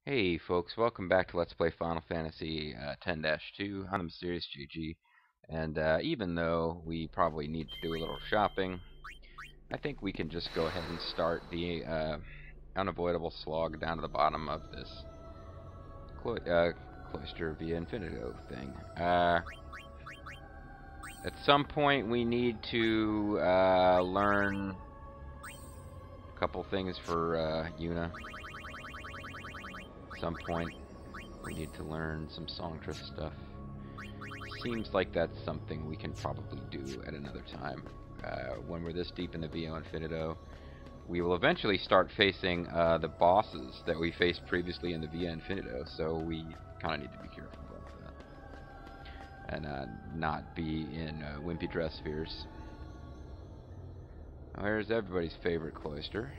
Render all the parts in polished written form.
Hey folks, welcome back to Let's Play Final Fantasy 10-2. I'm the Mysterious GG, and even though we probably need to do a little shopping, I think we can just go ahead and start the unavoidable slog down to the bottom of this Cloister via Infinito thing. At some point we need to learn a couple things for Yuna. At some point, we need to learn some Songtress stuff. Seems like that's something we can probably do at another time. When we're this deep in the Via Infinito, we will eventually start facing the bosses that we faced previously in the Via Infinito, so we kind of need to be careful about that. And not be in wimpy dress spheres. There's everybody's favorite cloister.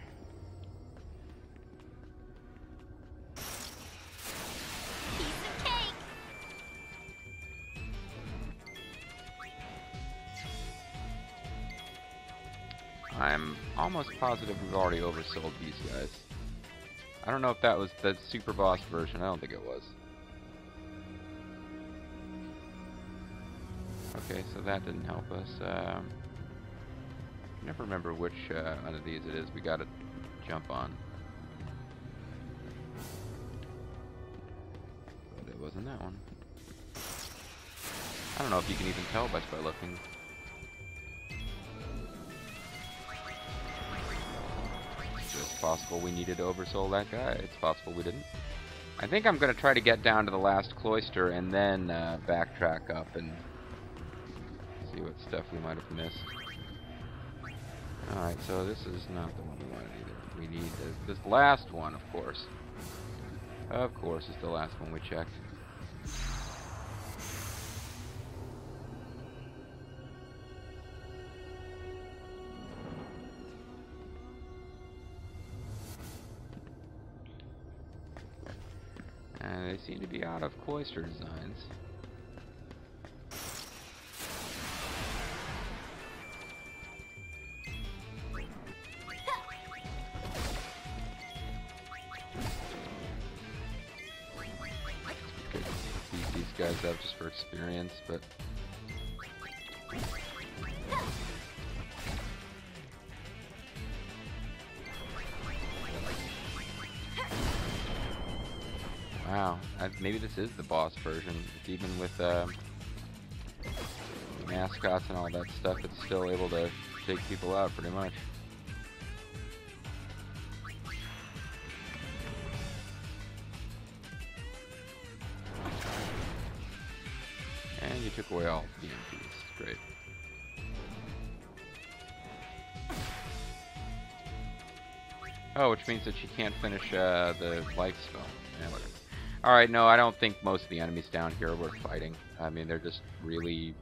I'm almost positive we've already oversold these guys. I don't know if that was the super boss version. I don't think it was. Okay, so that didn't help us. I never remember which one of these it is we gotta jump on. But it wasn't that one. I don't know if you can even tell by looking. It's possible we needed to oversoul that guy. It's possible we didn't. I think I'm going to try to get down to the last cloister and then backtrack up and see what stuff we might have missed. Alright, so this is not the one we wanted either. We need this last one, of course. Of course, it's the last one we checked. They seem to be out of cloister designs. Could these guys up just for experience, but wow, maybe this is the boss version. Even with mascots and all that stuff, it's still able to take people out pretty much. And you took away all the MPs. Great. Oh, which means that she can't finish the life spell. Yeah, whatever. Alright, no, I don't think most of the enemies down here are worth fighting. I mean, they're just really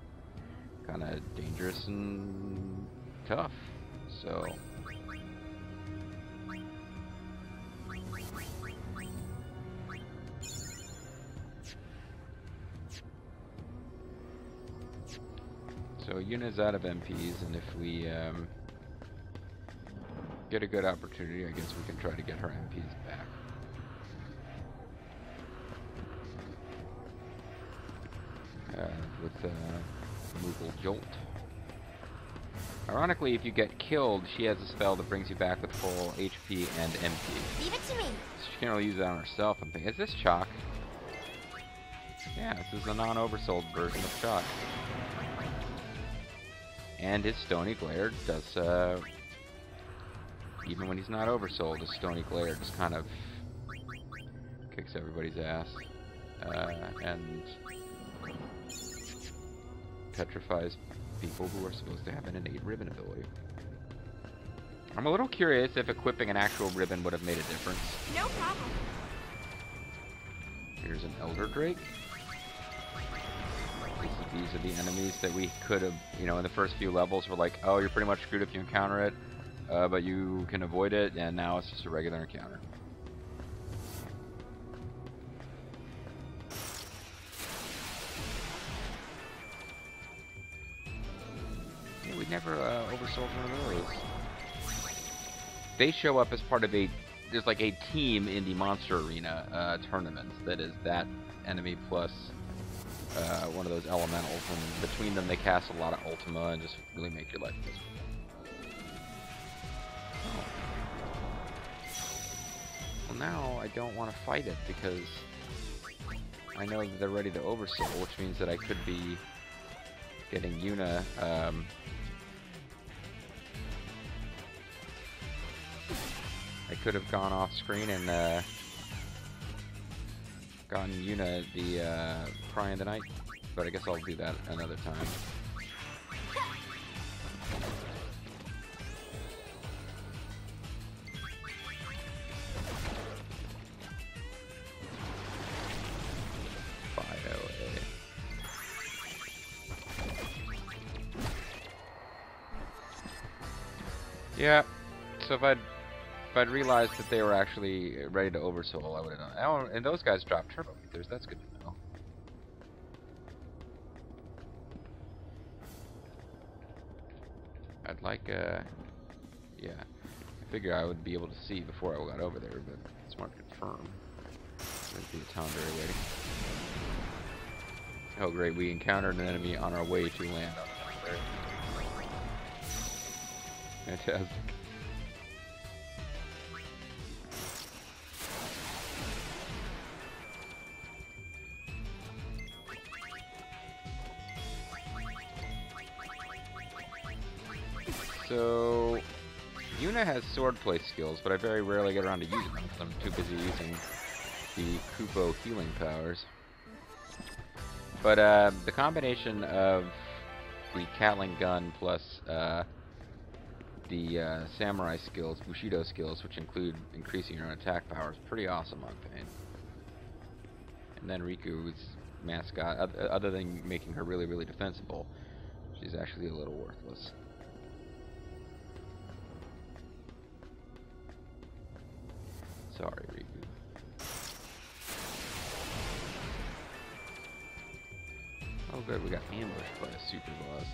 kind of dangerous and tough. So Yuna's out of MPs, and if we get a good opportunity, I guess we can try to get her MPs back. With Moogle Jolt. Ironically, if you get killed, she has a spell that brings you back with full HP and MP. Leave it to me. So she can't really use that on herself. I'm thinking, is this Chalk? Yeah, this is the non-oversold version of Chalk. And his Stony Glare does, even when he's not oversold, his Stony Glare just kind of kicks everybody's ass. And petrifies people who are supposed to have an innate ribbon ability. I'm a little curious if equipping an actual ribbon would have made a difference. No problem. Here's an Elder Drake. These are the enemies that we could have, you know, in the first few levels were like, oh, you're pretty much screwed if you encounter it, but you can avoid it, and now it's just a regular encounter. We never oversold one of those. They show up as part of a there's like a team in the Monster Arena tournaments that is that enemy plus one of those elementals, and between them they cast a lot of Ultima and just really make your life miserable. Well, now I don't want to fight it because I know that they're ready to oversoul, which means that I could be getting Yuna. I could have gone off screen and gotten Yuna the Cry in the Night, but I guess I'll do that another time. Yeah, so if I'd realized that they were actually ready to oversoul, I would have done it. Oh, and those guys dropped turbo meters. That's good to know. I'd like, yeah. I figure I would be able to see before I got over there, but it's marked confirm. There's the Tandere waiting. Oh great, we encountered an enemy on our way to land on the Tandere. Fantastic. So, Yuna has swordplay skills, but I very rarely get around to using them because I'm too busy using the Kupo healing powers. But the combination of the Catling gun plus the samurai skills, Bushido skills, which include increasing your own attack power, is pretty awesome on Pain. And then Riku's mascot, other than making her really, really defensible, she's actually a little worthless. Sorry, Riku. Oh good, we got ambushed by a super boss.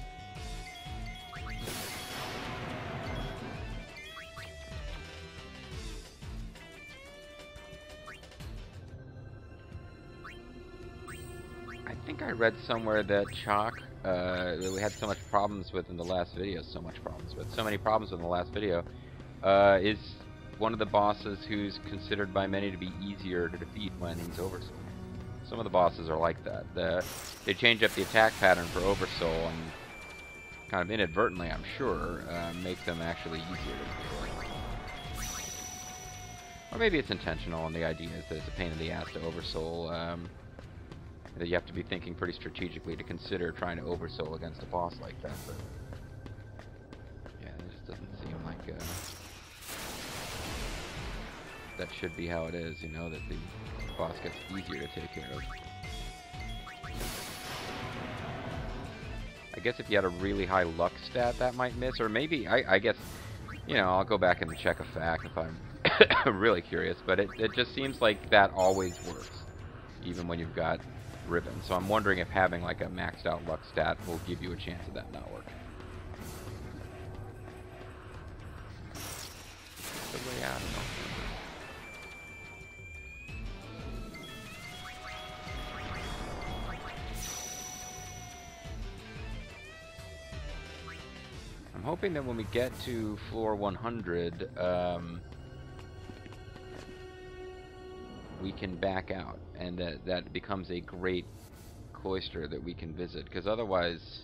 I think I read somewhere that Chalk, that we had so much problems with in the last video, so many problems with in the last video, is one of the bosses who's considered by many to be easier to defeat when he's oversoul. Some of the bosses are like that. They change up the attack pattern for oversoul and kind of inadvertently, I'm sure, make them actually easier to defeat. Or maybe it's intentional and the idea is that it's a pain in the ass to oversoul. That you have to be thinking pretty strategically to consider trying to oversoul against a boss like that. But yeah, it just doesn't seem like that should be how it is, you know, that the boss gets easier to take care of. I guess if you had a really high luck stat, that might miss, or maybe, I guess, you know, I'll go back and check a fact if I'm really curious, but it just seems like that always works, even when you've got ribbon. So I'm wondering if having like a maxed out luck stat will give you a chance of that not working. The way out, I don't know. I'm hoping that when we get to floor 100, we can back out, and that becomes a great cloister that we can visit, because otherwise,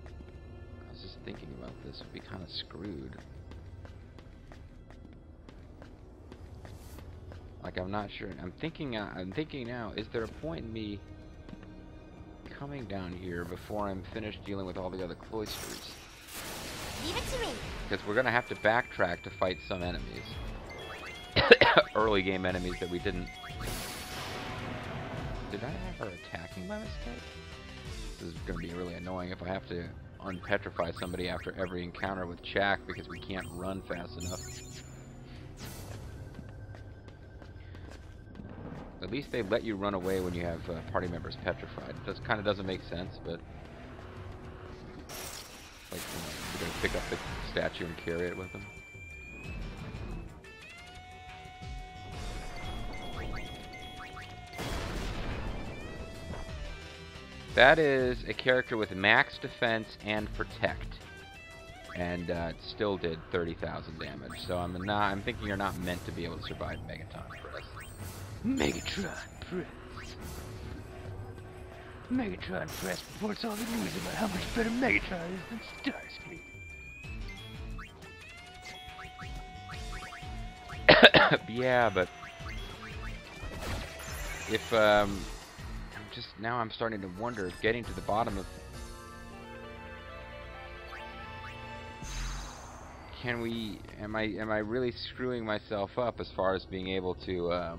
I was just thinking about this, we'd be kind of screwed. Like, I'm not sure, I'm thinking now, is there a point in me coming down here before I'm finished dealing with all the other cloisters? Leave it to me. Because we're going to have to backtrack to fight some enemies. Early game enemies that we didn't... Did I have her attacking by mistake? This is going to be really annoying if I have to unpetrify somebody after every encounter with Chak because we can't run fast enough. At least they let you run away when you have party members petrified. It kind of doesn't make sense, but... Like, you know, you're going to pick up the statue and carry it with them. That is a character with max defense and protect. And it still did 30,000 damage. So I'm thinking you're not meant to be able to survive Megaton Press. Megatron Press. Megatron Press reports all the news about how much better Megatron is than Starscream. Yeah, but if I'm starting to wonder if getting to the bottom of am I really screwing myself up as far as being able to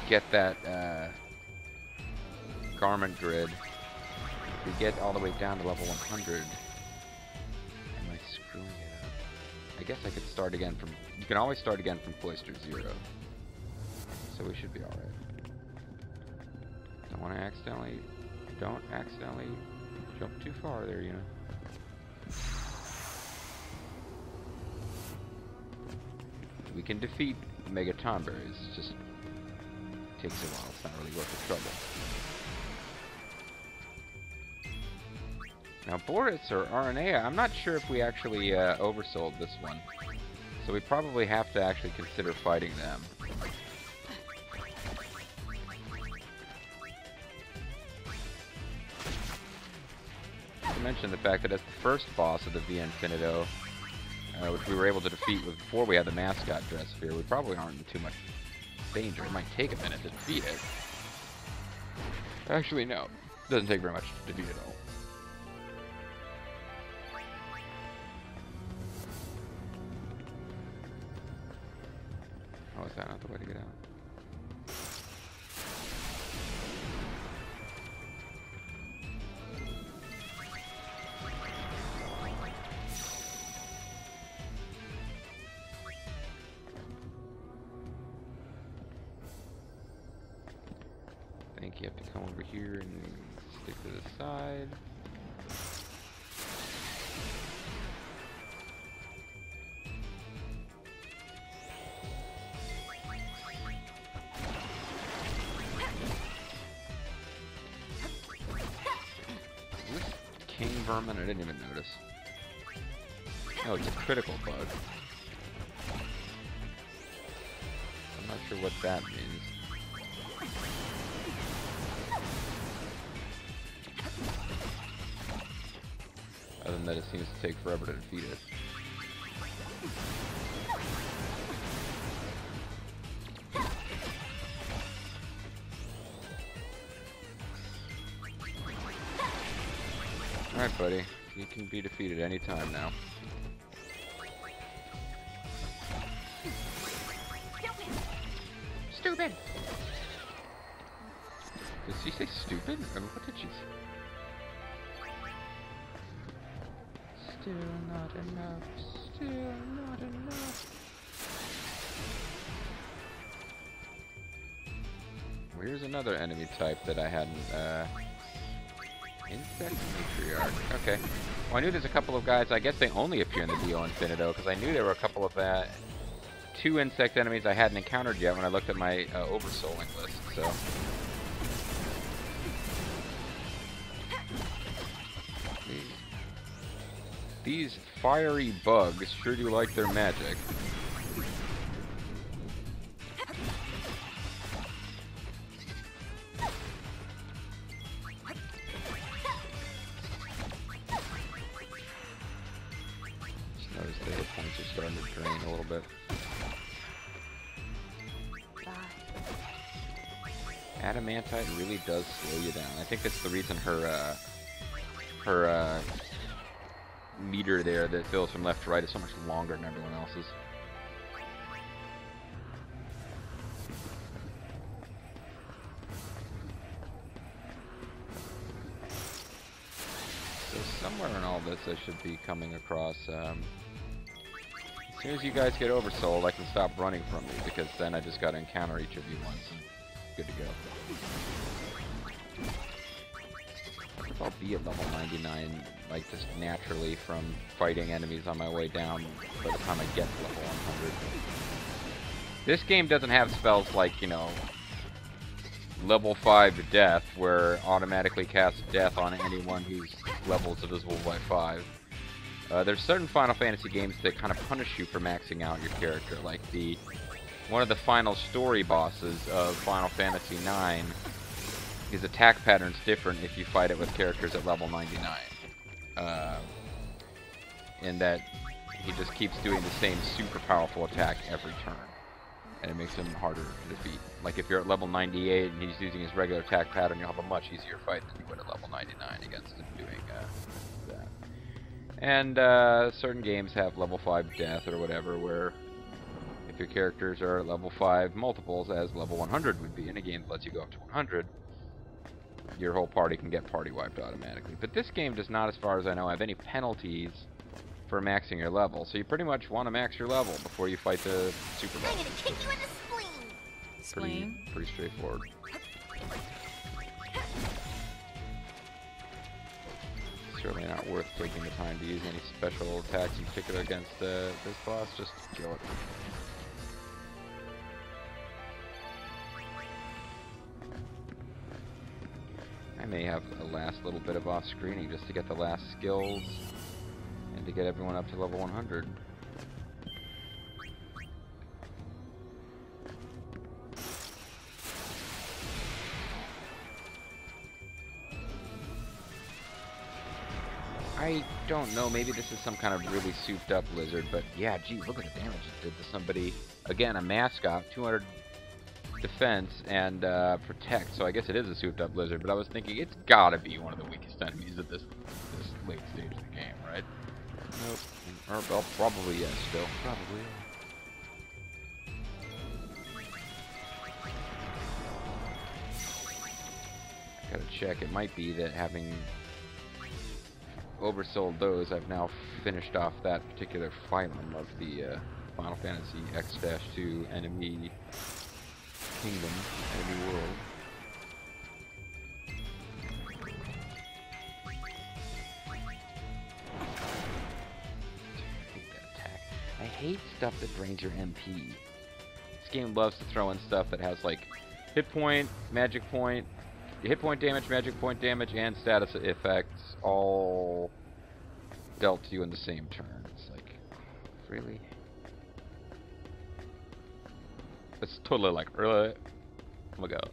get that garment grid to get all the way down to level 100? Am I screwing it up? I guess I could start again from... You can always start again from Cloister 0. So we should be alright. Don't want to accidentally... Don't accidentally jump too far there, you know. We can defeat Megatonberries. It just takes a while. It's not really worth the trouble. Now, Boris or RNA, I'm not sure if we actually oversold this one. So we probably have to actually consider fighting them. To mention the fact that as the first boss of the Via Infinito, which we were able to defeat before we had the mascot dress sphere, we probably aren't in too much danger. It might take a minute to defeat it. Actually, no. It doesn't take very much to defeat it all. Oh, is that not the way to get out? I think you have to come over here and stick to the side. Is this king vermin? I didn't even notice. Oh, it's a critical bug. I'm not sure what that means. Other than that, it seems to take forever to defeat it. Alright, buddy. You can be defeated any time now. Stupid! Did she say stupid? I mean, what did she say? Still not enough. Still not enough. Well, here's another enemy type that I hadn't, Insect Matriarch. Okay. Well, I knew there's a couple of guys. I guess they only appear in the Dio Infinito, because I knew there were a couple of, 2 insect enemies I hadn't encountered yet when I looked at my, oversouling list, so... These fiery bugs sure do like their magic. Just noticed the hit points are starting to drain a little bit. Adamantite really does slow you down. I think that's the reason her meter there that fills from left to right is so much longer than everyone else's. So somewhere in all this I should be coming across, as soon as you guys get oversold I can stop running from you, because then I just gotta encounter each of you once and good to go. I'll be at level 99, like, just naturally from fighting enemies on my way down by the time I get to level 100. This game doesn't have spells like, you know, level 5 death, where automatically casts death on anyone whose level is divisible by 5. There's certain Final Fantasy games that kind of punish you for maxing out your character, like one of the final story bosses of Final Fantasy IX. His attack pattern's different if you fight it with characters at level 99. In that he just keeps doing the same super powerful attack every turn, and it makes him harder to defeat. Like if you're at level 98 and he's using his regular attack pattern, you'll have a much easier fight than you would at level 99 against him doing that. And certain games have level 5 death or whatever, where if your characters are at level 5 multiples, as level 100 would be in a game that lets you go up to 100, your whole party can get party wiped automatically. But this game does not, as far as I know, have any penalties for maxing your level. So you pretty much want to max your level before you fight the super boss. I'm gonna kick you in the spleen. Pretty straightforward. Certainly not worth taking the time to use any special attacks in particular against this boss. Just kill it. I may have a last little bit of off-screening just to get the last skills and to get everyone up to level 100. I don't know, maybe this is some kind of really souped up lizard, but yeah, geez, look at the damage it did to somebody. Again, a mascot, 200 defense and protect, so I guess it is a souped up lizard, but I was thinking it's gotta be one of the weakest enemies at this late stage of the game, right? Nope. Or, well, probably yes, still. Probably. Gotta check, it might be that having oversold those, I've now finished off that particular phylum of the Final Fantasy X-2 enemy kingdom, enemy world. I hate that attack. I hate stuff that drains your MP. This game loves to throw in stuff that has like hit point, magic point, hit point damage, magic point damage, and status effects all dealt to you in the same turn. It's like, really? It's totally like, really? Oh my god.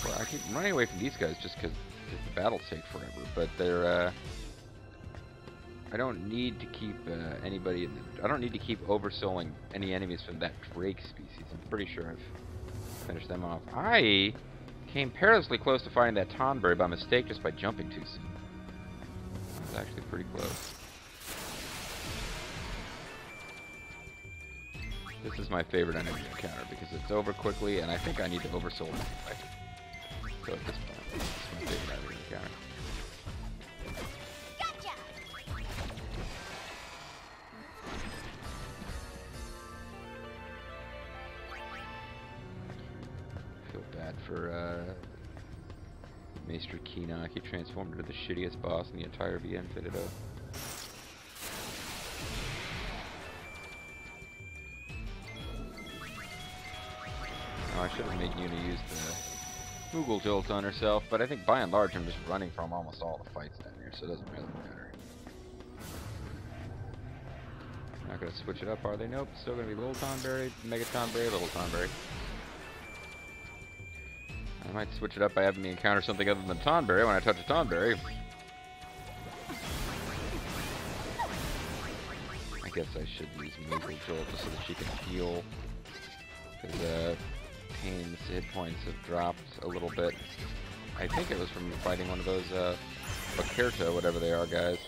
Well, I keep running away from these guys just because the battles take forever, but they're, I don't need to keep anybody in the, I don't need to keep oversouling any enemies from that Drake species. I'm pretty sure I've finished them off. I came perilously close to finding that Tonberry by mistake just by jumping too soon. That was actually pretty close. This is my favorite enemy encounter because it's over quickly, and I think I need to oversoul it anyway. So at this point, this is my favorite enemy encounter. For Maester Keenock, he transformed into the shittiest boss in the entire VN Fitted Up. Oh, I should have made Yuna use the Moogle Jolt on herself, but I think by and large I'm just running from almost all the fights down here, so it doesn't really matter. Not gonna switch it up, are they? Nope, still gonna be Little Tonberry, Mega Tonberry, Little Tonberry. I might switch it up by having me encounter something other than Tonberry when I touch a Tonberry. I guess I should use Moogle Jolt just so that she can heal. Because Pain's hit points have dropped a little bit. I think it was from fighting one of those Bakerta, whatever they are, guys.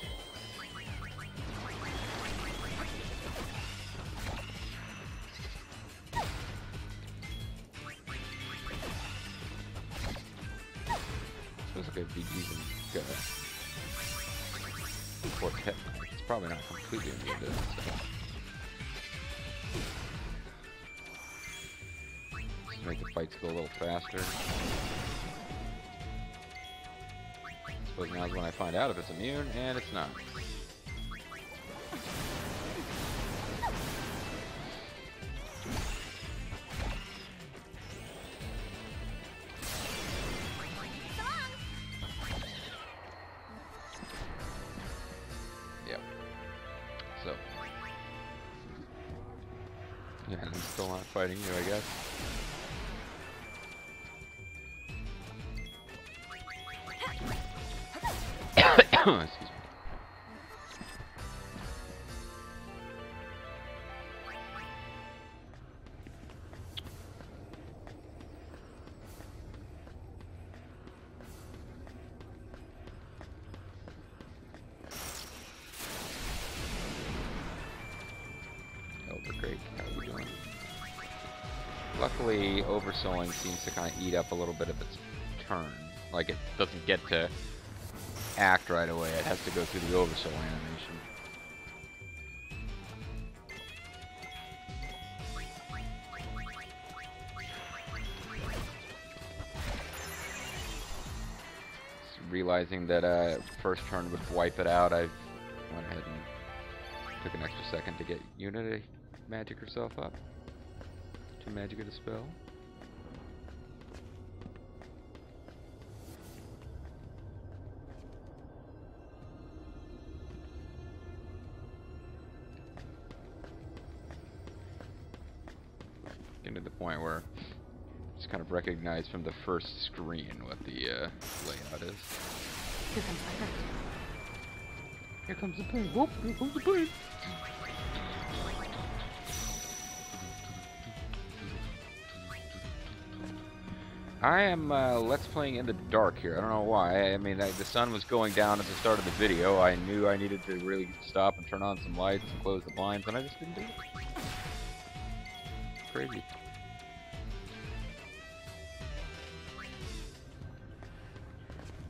Feels like I'd be using Quartet. It's probably not completely immune to this stuff. Just make the fights go a little faster. suppose now's when I find out if it's immune, and it's not. Yep. So. Yeah, I'm still not fighting you, I guess. Excuse me. Elder Great, how are you doing? Luckily, oversouling seems to kind of eat up a little bit of its turn. Like, it doesn't get to act right away. It has to go through the oversoul animation. Just realizing that first turn would wipe it out, I went ahead and took an extra second to get Yuna to magic herself up. To magic a spell. Getting to the point where it's kind of recognized from the first screen what the layout is. Here comes my hurt. Here comes the pain. Whoop, here comes the pain. I am let's playing in the dark here. I don't know why. I mean, the sun was going down at the start of the video. I knew I needed to really stop and turn on some lights and close the blinds, and I just didn't do it. Crazy.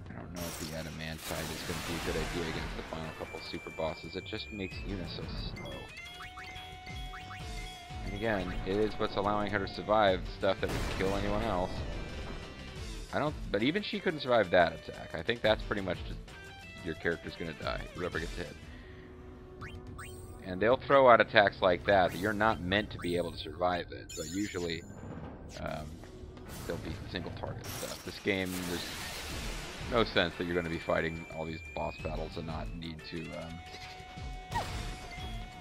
I don't know if the adamantite is going to be a good idea against the final couple super bosses. It just makes Yuna so slow. And again, it is what's allowing her to survive stuff that would kill anyone else. But even she couldn't survive that attack. I think that's pretty much just your character's going to die, whoever gets hit. And they'll throw out attacks like that you're not meant to be able to survive it, but usually they'll be single target stuff. This game, there's no sense that you're going to be fighting all these boss battles and not need to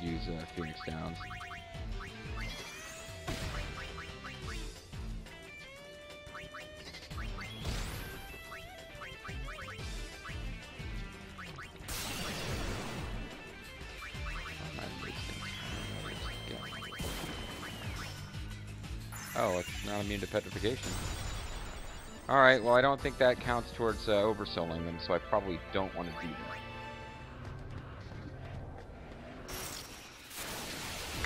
use Phoenix Downs. Oh, it's not immune to petrification. Alright, well I don't think that counts towards oversouling them, so I probably don't want to do that.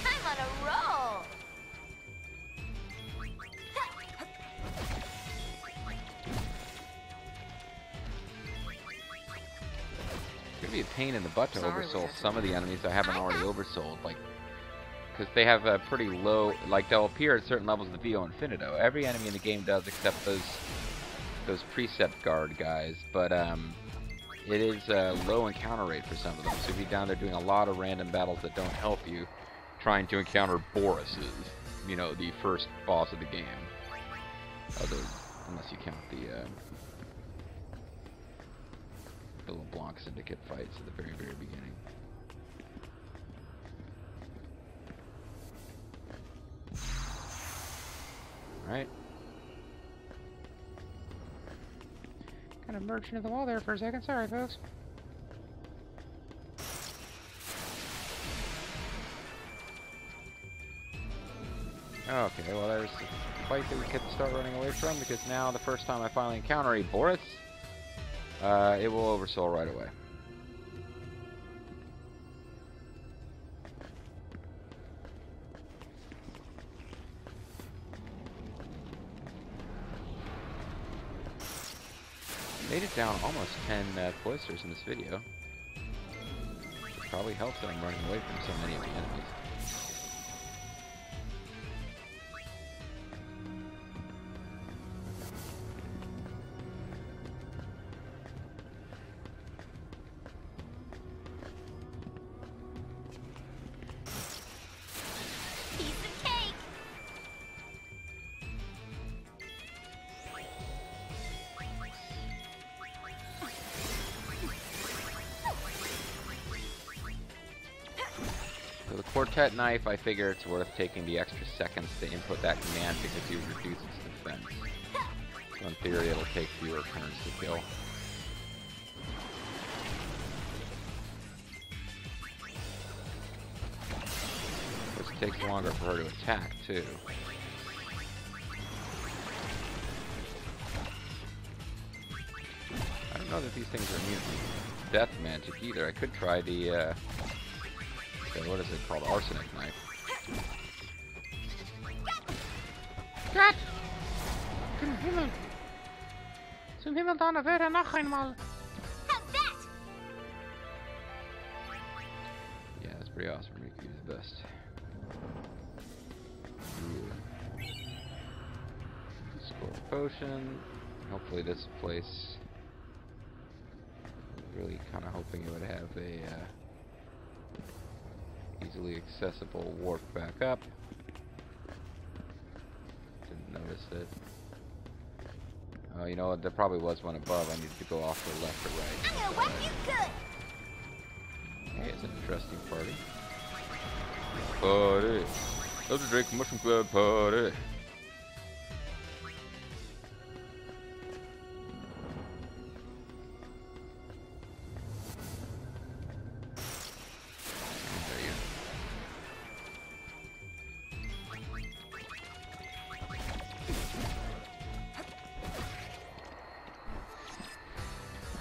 I'm on a roll. It's gonna be a pain in the butt to oversoul some of the enemies I haven't already oversouled, like, because they have a pretty low, like they'll appear at certain levels of the VO Infinito. Every enemy in the game does except those precept guard guys, but it is a low encounter rate for some of them. So if you're down there doing a lot of random battles that don't help you, trying to encounter Boris's, you know, the first boss of the game. Unless you count the LeBlanc Syndicate fights at the very, very beginning. Right. Kind of merged into the wall there for a second. Sorry, folks. Okay, well there's a fight that we could start running away from, because now the first time I finally encounter a Boris, it will oversoul right away. Made it down almost 10 cloisters in this video. It probably helps that I'm running away from so many of the enemies. quartet knife, I figure it's worth taking the extra seconds to input that command because he reduces defense. So in theory, it'll take fewer turns to kill. It takes longer for her to attack, too. I don't know that these things are immune to death magic either. I could try the, what is it called? Arsenic knife. Gott! Zum Himmel! Zum Himmel, Donnerwetter, noch einmal! Yeah, that's pretty awesome. Riku is the best. Score a potion. Hopefully this place. Really kind of hoping it would have a easily accessible warp back up. Didn't notice it. Oh, you know what? There probably was one above. I needed to go off to the left or right. I'm gonna whack you good. Hey, it's an interesting party. Party. Love to drink mushroom club party.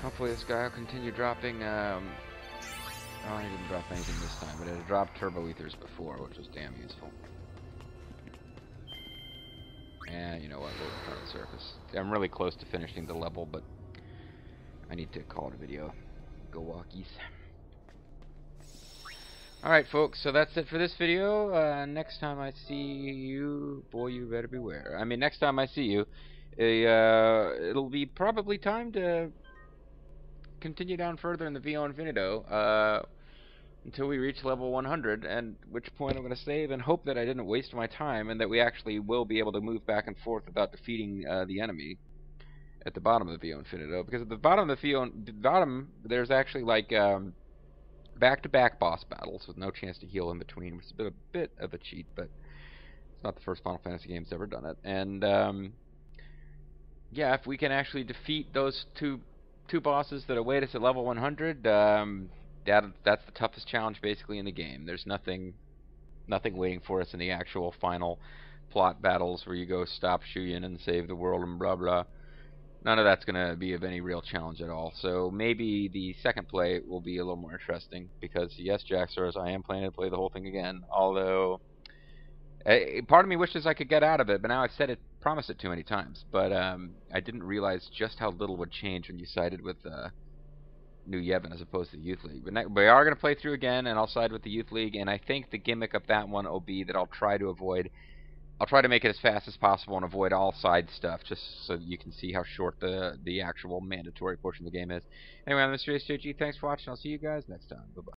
Hopefully this guy will continue dropping, oh, he didn't drop anything this time, but it had dropped turbo ethers before, which was damn useful. And you know what, we'll return to the surface. I'm really close to finishing the level, but I need to call it a video. Go walkies. Alright folks, so that's it for this video. Next time I see you, boy you better beware. I mean, next time I see you, it'll be probably time to continue down further in the VO Infinito until we reach level 100, and at which point I'm going to save and hope that I didn't waste my time and that we actually will be able to move back and forth without defeating the enemy at the bottom of the VO Infinito, because at the bottom of the bottom there's actually like back-to-back boss battles with no chance to heal in between, which is a bit of a cheat, but it's not the first Final Fantasy game that's ever done it. And yeah, if we can actually defeat those two bosses that await us at level 100, that's the toughest challenge basically in the game. There's nothing waiting for us in the actual final plot battles where you go stop Shuyin and save the world and blah blah. None of that's going to be of any real challenge at all. So maybe the second play will be a little more interesting, because yes, Jaxorus, I am planning to play the whole thing again, although part of me wishes I could get out of it, but now I've said it, promised it too many times. But I didn't realize just how little would change when you sided with New Yevon as opposed to the Youth League. But we are going to play through again, and I'll side with the Youth League. And I think the gimmick of that one will be that I'll try to make it as fast as possible and avoid all side stuff, just so you can see how short the actual mandatory portion of the game is. Anyway, I'm Mr. JG. Thanks for watching. I'll see you guys next time. Bye-bye.